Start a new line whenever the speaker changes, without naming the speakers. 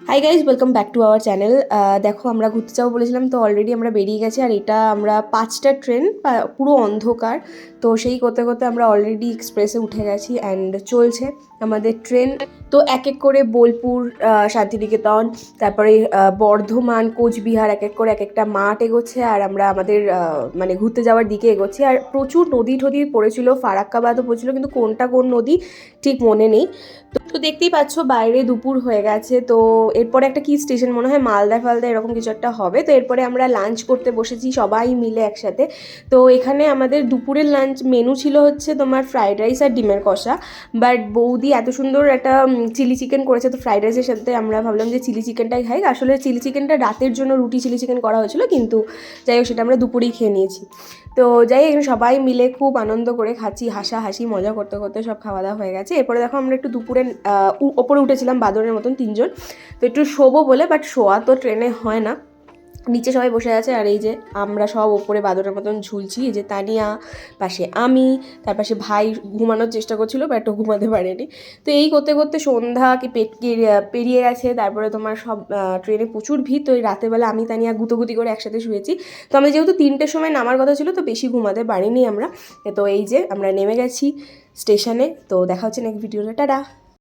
Hi guys, welcome back to our channel. দেখো, আমরা ঘুরতে যাবো বলেছিলাম, তো অলরেডি আমরা বেরিয়ে গেছি। আর এটা আমরা 5টা ট্রেন, পুরো অন্ধকার। তো সেই করতে করতে আমরা অলরেডি এক্সপ্রেসে উঠে গেছি অ্যান্ড চলছে আমাদের ট্রেন। তো এক এক করে বোলপুর, শান্তিনিকেতন, তারপরে বর্ধমান, কোচবিহার, এক এক করে এক একটা মাঠ এগোচ্ছে। আর আমরা আমাদের মানে ঘুরতে যাওয়ার দিকে এগোচ্ছি। আর প্রচুর নদী টদী পড়েছিল, ফারাক্কাবাদও পড়েছিল, কিন্তু কোনটা কোন নদী ঠিক মনে নেই। তো দেখতেই পাচ্ছ বাইরে দুপুর হয়ে গেছে। তো এরপরে একটা কি স্টেশন মনে হয় মালদা ফালদা এরকম কিছু একটা হবে। তো এরপরে আমরা লাঞ্চ করতে বসেছি সবাই মিলে একসাথে। তো এখানে আমাদের দুপুরের লাঞ্চ মেনু ছিল হচ্ছে তোমার ফ্রাইড রাইস আর ডিমের কষা। বাট বৌদি এত সুন্দর একটা চিলি চিকেন করেছে, তো ফ্রাইড রাইসের সাথে আমরা ভাবলাম যে চিলি চিকেনটাই খাই। আসলে চিলি চিকেনটা রাতের জন্য রুটি চিলি চিকেন করা হয়েছিল, কিন্তু যাই হোক সেটা আমরা দুপুরেই খেয়ে নিয়েছি। তো যাই এখানে সবাই মিলে খুব আনন্দ করে খাচ্ছি, হাসাহাসি মজা করতে করতে সব খাওয়া দাওয়া হয়ে গেছে। এরপরে দেখো আমরা একটু দুপুরে ওপরে উঠেছিলাম বাদরের মতন 3জন। তো একটু শোবো বলে, বাট শোয়া তো ট্রেনে হয় না, নিচে সবাই বসে আছে। আর এই যে আমরা সব ওপরে বাদরের মতন ঝুলছি। এই যে তানিয়া, পাশে আমি, তার পাশে ভাই ঘুমানোর চেষ্টা করছিলো, বাট ও ঘুমাতে পারেনি। তো এই করতে করতে সন্ধ্যা কি পেরিয়ে গেছে। তারপরে তোমার সব ট্রেনে প্রচুর ভিড়। তো এই রাতের বেলা আমি তানিয়া গুতোগুতি করে একসাথে শুয়েছি। তো আমরা যেহেতু 3টের সময় নামার কথা ছিল, তো বেশি ঘুমাতে পারিনি আমরা। তো এই যে আমরা নেমে গেছি স্টেশনে। তো দেখা হচ্ছে নেক্সট ভিডিওতে, টাটা।